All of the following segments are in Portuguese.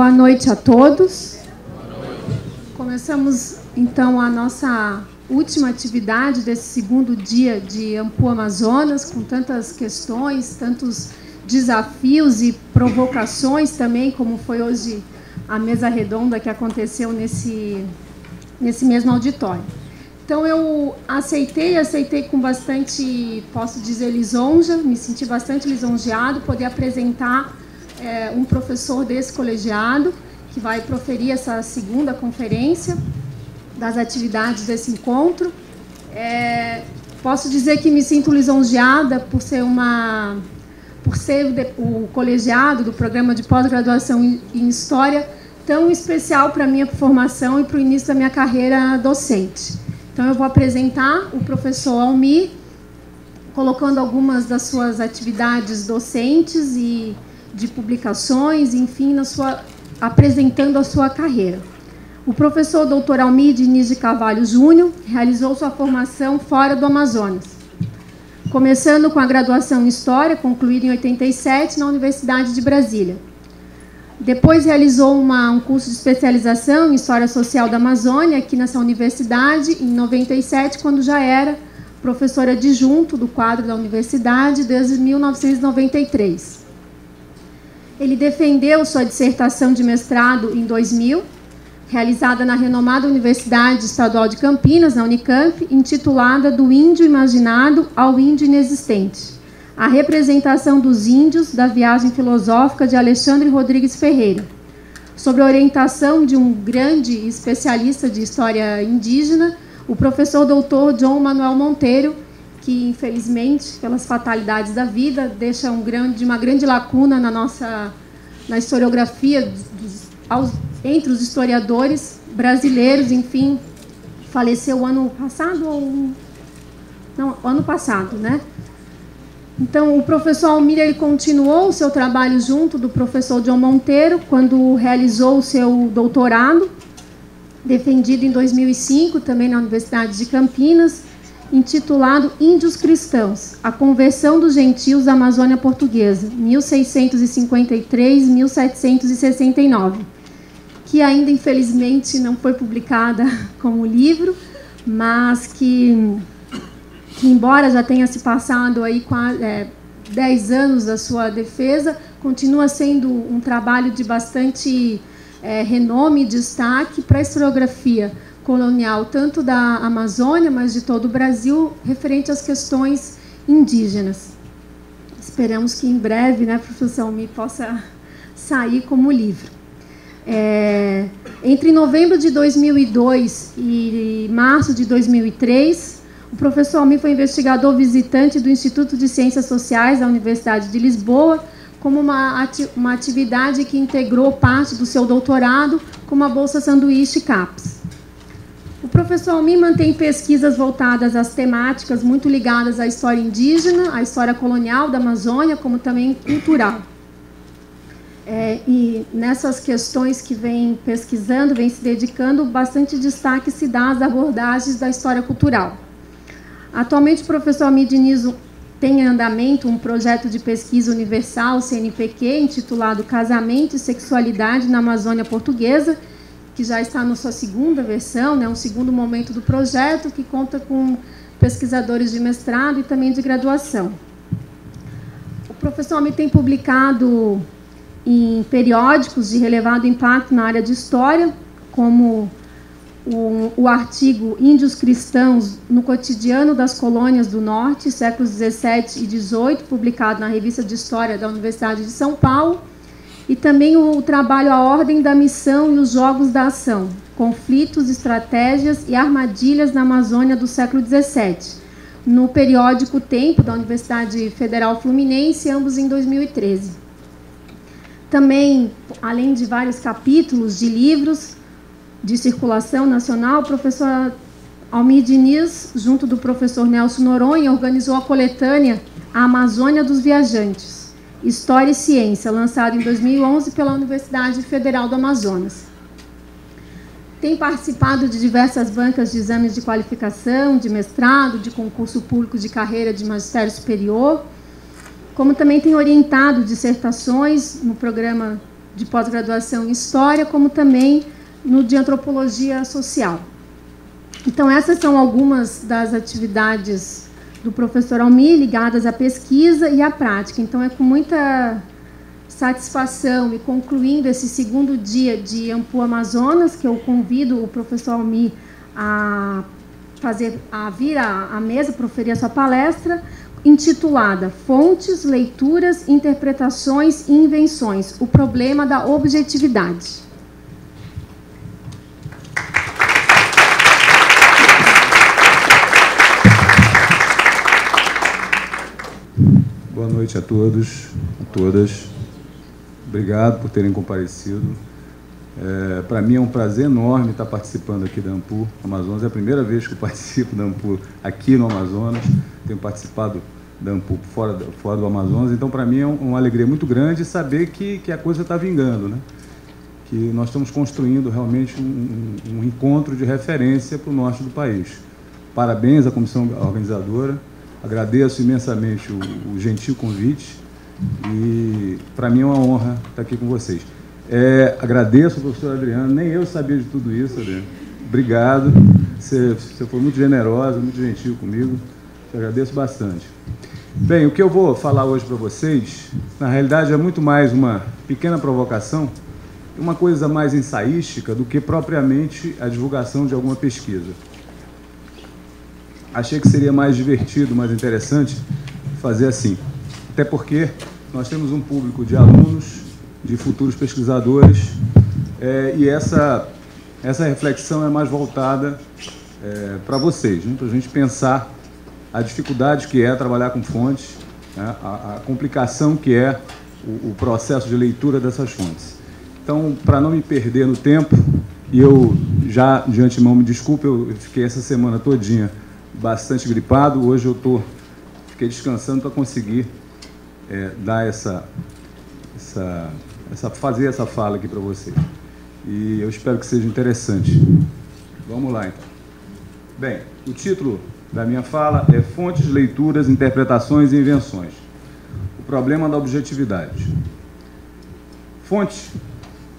Boa noite a todos. Começamos, então, a nossa última atividade desse segundo dia de Ampu Amazonas, com tantas questões, tantos desafios e provocações também, como foi hoje a mesa redonda que aconteceu nesse mesmo auditório. Então, eu aceitei com bastante, posso dizer, lisonja, me senti bastante lisonjeado, poder apresentar um professor desse colegiado, que vai proferir essa segunda conferência das atividades desse encontro. Posso dizer que me sinto lisonjeada por ser o colegiado do programa de pós-graduação em História tão especial para a minha formação e para o início da minha carreira docente. Então, eu vou apresentar o professor Almir, colocando algumas das suas atividades docentes e de publicações, enfim, apresentando a sua carreira. O professor Dr. Almir Diniz de Carvalho Júnior realizou sua formação fora do Amazonas, começando com a graduação em História, concluída em 87, na Universidade de Brasília. Depois realizou um curso de especialização em História Social da Amazônia, aqui nessa universidade, em 97, quando já era professora adjunto do quadro da universidade, desde 1993. Ele defendeu sua dissertação de mestrado em 2000, realizada na renomada Universidade Estadual de Campinas, na Unicamp, intitulada Do Índio Imaginado ao Índio Inexistente, a representação dos índios da viagem filosófica de Alexandre Rodrigues Ferreira, sob a orientação de um grande especialista de história indígena, o professor Dr. João Manuel Monteiro, que, infelizmente, pelas fatalidades da vida, deixa uma grande lacuna na historiografia entre os historiadores brasileiros. Enfim, faleceu ano passado, né? Então, o professor Almir, ele continuou o seu trabalho junto do professor João Monteiro, quando realizou o seu doutorado, defendido em 2005, também na Universidade de Campinas, intitulado Índios Cristãos, a conversão dos gentios da Amazônia Portuguesa, 1653-1769, que ainda, infelizmente, não foi publicada como livro, mas que embora já tenha se passado aí 10 anos da sua defesa, continua sendo um trabalho de bastante renome e destaque para a historiografia colonial, tanto da Amazônia, mas de todo o Brasil, referente às questões indígenas. Esperamos que em breve, né, professor Almir, possa sair como livro. Entre novembro de 2002 e março de 2003, o professor Almir foi investigador visitante do Instituto de Ciências Sociais da Universidade de Lisboa, como uma atividade que integrou parte do seu doutorado, como a Bolsa Sanduíche CAPES. O professor Almir mantém pesquisas voltadas às temáticas muito ligadas à história indígena, à história colonial da Amazônia, como também cultural. E nessas questões que vem pesquisando, vem se dedicando, bastante destaque se dá às abordagens da história cultural. Atualmente, o professor Almir Diniz tem em andamento um projeto de pesquisa universal, CNPq, intitulado Casamento e Sexualidade na Amazônia Portuguesa, que já está na sua segunda versão, né, um segundo momento do projeto, que conta com pesquisadores de mestrado e também de graduação. O professor Almir tem publicado em periódicos de relevado impacto na área de história, como o artigo Índios Cristãos no Cotidiano das Colônias do Norte, séculos 17 e 18, publicado na Revista de História da Universidade de São Paulo, e também o trabalho A Ordem da Missão e os Jogos da Ação, Conflitos, Estratégias e Armadilhas na Amazônia do século XVII, no periódico Tempo, da Universidade Federal Fluminense, ambos em 2013. Também, além de vários capítulos de livros de circulação nacional, o professor Almir Diniz, junto do professor Nelson Noronha, organizou a coletânea A Amazônia dos Viajantes, História e Ciência, lançado em 2011 pela Universidade Federal do Amazonas. Tem participado de diversas bancas de exames de qualificação, de mestrado, de concurso público de carreira de magistério superior, como também tem orientado dissertações no programa de pós-graduação em História, como também no de Antropologia Social. Então, essas são algumas das atividades do professor Almir ligadas à pesquisa e à prática. Então, é com muita satisfação e concluindo esse segundo dia de Ampu Amazonas, que eu convido o professor Almir a vir à mesa para proferir a sua palestra, intitulada Fontes, Leituras, Interpretações e Invenções, o problema da objetividade. Boa noite a todos, a todas. Obrigado por terem comparecido. Para mim é um prazer enorme estar participando aqui da Ampu Amazonas. É a primeira vez que eu participo da Ampu aqui no Amazonas. Tenho participado da Ampu fora do Amazonas. Então, para mim é uma alegria muito grande saber que a coisa está vingando, né? Que nós estamos construindo realmente um encontro de referência para o norte do país. Parabéns à comissão organizadora. Agradeço imensamente o gentil convite e para mim é uma honra estar aqui com vocês. Agradeço ao professor Adriano, nem eu sabia de tudo isso, Adriano. Obrigado, você foi muito generosa, muito gentil comigo, te agradeço bastante. Bem, o que eu vou falar hoje para vocês, na realidade é muito mais uma pequena provocação, uma coisa mais ensaística do que propriamente a divulgação de alguma pesquisa. Achei que seria mais divertido, mais interessante fazer assim. Até porque nós temos um público de alunos, de futuros pesquisadores, e essa reflexão é mais voltada para vocês, né? Para a gente pensar a dificuldade que é trabalhar com fontes, né? A complicação que é o processo de leitura dessas fontes. Então, para não me perder no tempo, e eu já de antemão me desculpe, eu fiquei essa semana todinha bastante gripado. Hoje eu fiquei descansando para conseguir dar fazer essa fala aqui para vocês. E eu espero que seja interessante. Vamos lá, então. Bem, o título da minha fala é Fontes, Leituras, Interpretações e Invenções. O problema da objetividade. Fonte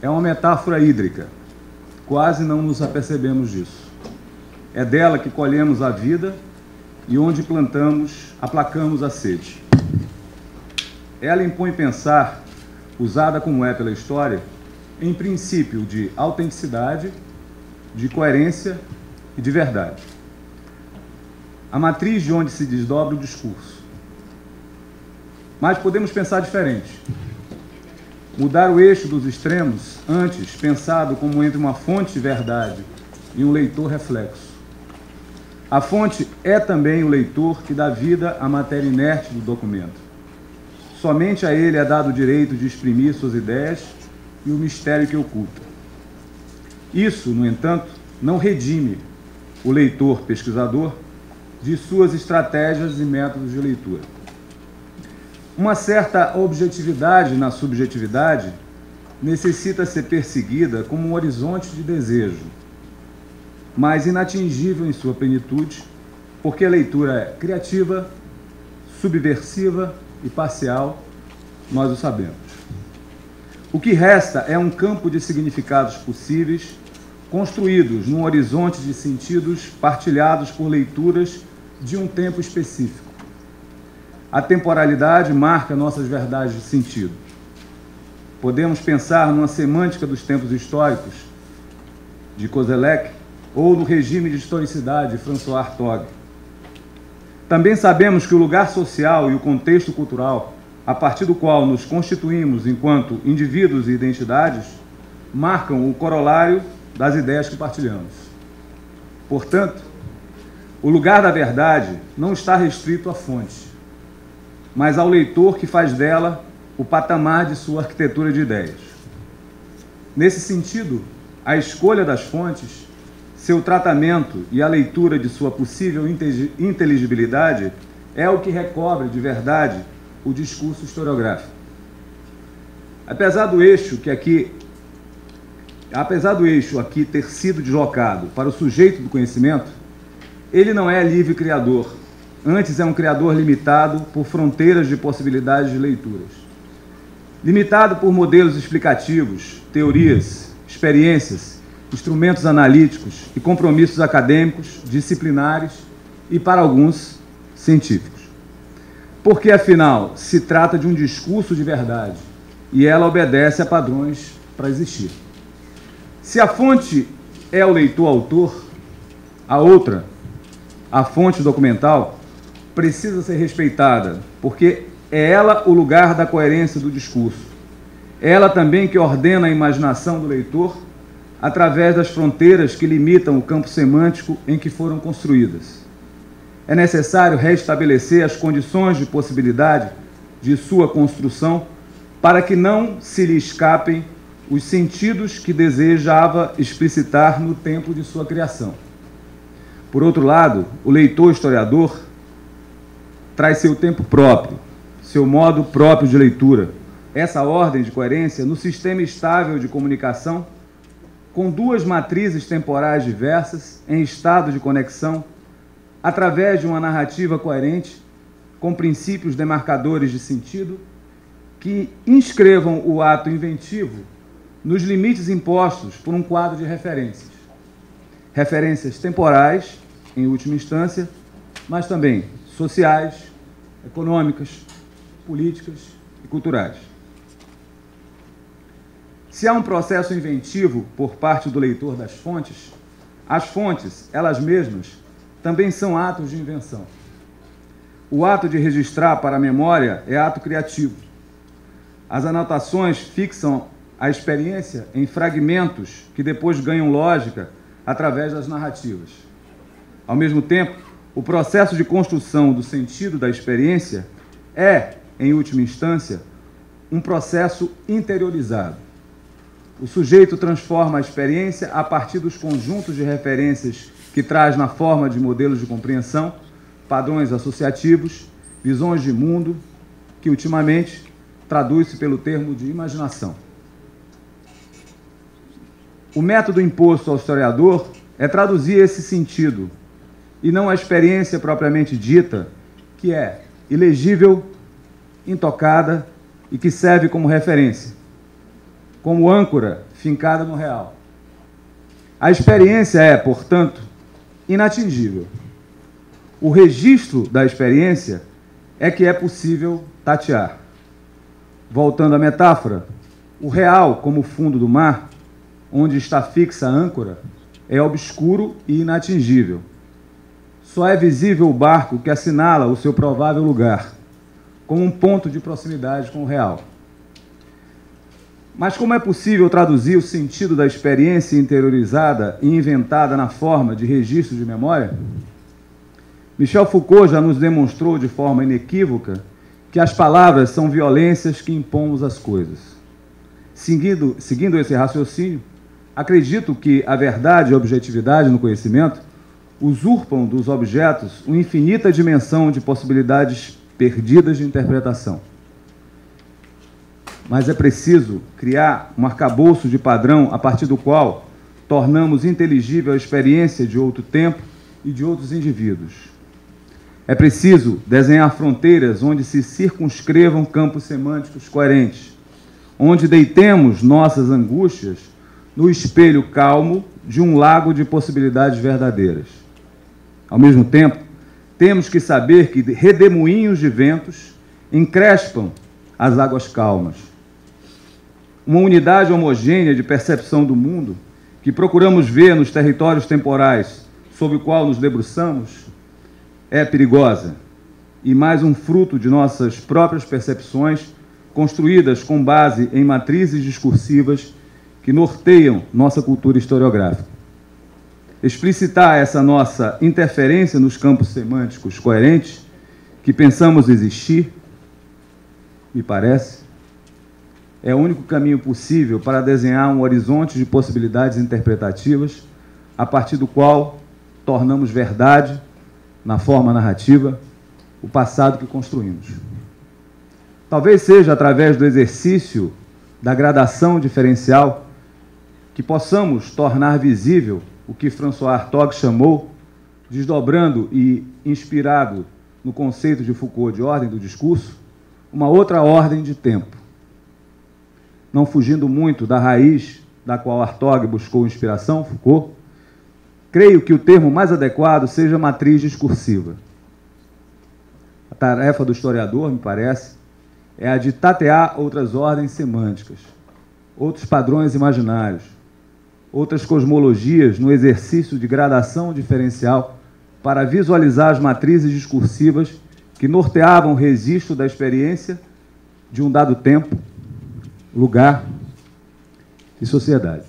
é uma metáfora hídrica. Quase não nos apercebemos disso. É dela que colhemos a vida e onde plantamos, aplacamos a sede. Ela impõe pensar, usada como é pela história, em princípio de autenticidade, de coerência e de verdade. A matriz de onde se desdobra o discurso. Mas podemos pensar diferente. Mudar o eixo dos extremos, antes pensado como entre uma fonte de verdade e um leitor reflexo. A fonte é também o leitor que dá vida à matéria inerte do documento. Somente a ele é dado o direito de exprimir suas ideias e o mistério que oculta. Isso, no entanto, não redime o leitor pesquisador de suas estratégias e métodos de leitura. Uma certa objetividade na subjetividade necessita ser perseguida como um horizonte de desejo, mas inatingível em sua plenitude, porque a leitura é criativa, subversiva e parcial, nós o sabemos. O que resta é um campo de significados possíveis, construídos num horizonte de sentidos partilhados por leituras de um tempo específico. A temporalidade marca nossas verdades de sentido. Podemos pensar numa semântica dos tempos históricos, de Koselleck, ou no regime de historicidade de François Hartog. Também sabemos que o lugar social e o contexto cultural, a partir do qual nos constituímos enquanto indivíduos e identidades, marcam o corolário das ideias que partilhamos. Portanto, o lugar da verdade não está restrito à fonte, mas ao leitor que faz dela o patamar de sua arquitetura de ideias. Nesse sentido, a escolha das fontes, seu tratamento e a leitura de sua possível inteligibilidade é o que recobre de verdade o discurso historiográfico. Apesar do eixo aqui ter sido deslocado para o sujeito do conhecimento, ele não é livre criador, antes é um criador limitado por fronteiras de possibilidades de leituras. limitado por modelos explicativos, teorias, experiências, instrumentos analíticos e compromissos acadêmicos, disciplinares e, para alguns, científicos. Porque, afinal, se trata de um discurso de verdade e ela obedece a padrões para existir. Se a fonte é o leitor-autor, a outra, a fonte documental, precisa ser respeitada, porque é ela o lugar da coerência do discurso. É ela também que ordena a imaginação do leitor através das fronteiras que limitam o campo semântico em que foram construídas. É necessário restabelecer as condições de possibilidade de sua construção para que não se lhe escapem os sentidos que desejava explicitar no tempo de sua criação. Por outro lado, o leitor-historiador traz seu tempo próprio, seu modo próprio de leitura, essa ordem de coerência no sistema estável de comunicação, com duas matrizes temporais diversas, em estado de conexão, através de uma narrativa coerente, com princípios demarcadores de sentido, que inscrevam o ato inventivo nos limites impostos por um quadro de referências. Referências temporais, em última instância, mas também sociais, econômicas, políticas e culturais. Se há um processo inventivo por parte do leitor das fontes, as fontes, elas mesmas, também são atos de invenção. O ato de registrar para a memória é ato criativo. As anotações fixam a experiência em fragmentos que depois ganham lógica através das narrativas. Ao mesmo tempo, o processo de construção do sentido da experiência é, em última instância, um processo interiorizado. O sujeito transforma a experiência a partir dos conjuntos de referências que traz na forma de modelos de compreensão, padrões associativos, visões de mundo, que ultimamente traduz-se pelo termo de imaginação. O método imposto ao historiador é traduzir esse sentido, e não a experiência propriamente dita, que é ilegível, intocada e que serve como referência, como âncora fincada no real. A experiência é, portanto, inatingível. O registro da experiência é que é possível tatear. Voltando à metáfora, o real, como fundo do mar, onde está fixa a âncora, é obscuro e inatingível. Só é visível o barco que assinala o seu provável lugar, como um ponto de proximidade com o real. Mas como é possível traduzir o sentido da experiência interiorizada e inventada na forma de registro de memória? Michel Foucault já nos demonstrou de forma inequívoca que as palavras são violências que impomos às coisas. Seguindo esse raciocínio, acredito que a verdade e a objetividade no conhecimento usurpam dos objetos uma infinita dimensão de possibilidades perdidas de interpretação. Mas é preciso criar um arcabouço de padrão a partir do qual tornamos inteligível a experiência de outro tempo e de outros indivíduos. É preciso desenhar fronteiras onde se circunscrevam campos semânticos coerentes, onde deitemos nossas angústias no espelho calmo de um lago de possibilidades verdadeiras. Ao mesmo tempo, temos que saber que redemoinhos de ventos encrespam as águas calmas. Uma unidade homogênea de percepção do mundo que procuramos ver nos territórios temporais sobre o qual nos debruçamos é perigosa e mais um fruto de nossas próprias percepções construídas com base em matrizes discursivas que norteiam nossa cultura historiográfica. Explicitar essa nossa interferência nos campos semânticos coerentes que pensamos existir, me parece, é o único caminho possível para desenhar um horizonte de possibilidades interpretativas a partir do qual tornamos verdade, na forma narrativa, o passado que construímos. Talvez seja através do exercício da gradação diferencial que possamos tornar visível o que François Hartog chamou, desdobrando e inspirado no conceito de Foucault de ordem do discurso, uma outra ordem de tempo. não fugindo muito da raiz da qual Hartog buscou inspiração, Foucault, creio que o termo mais adequado seja matriz discursiva. A tarefa do historiador, me parece, é a de tatear outras ordens semânticas, outros padrões imaginários, outras cosmologias no exercício de gradação diferencial para visualizar as matrizes discursivas que norteavam o registro da experiência de um dado tempo, lugar e sociedade.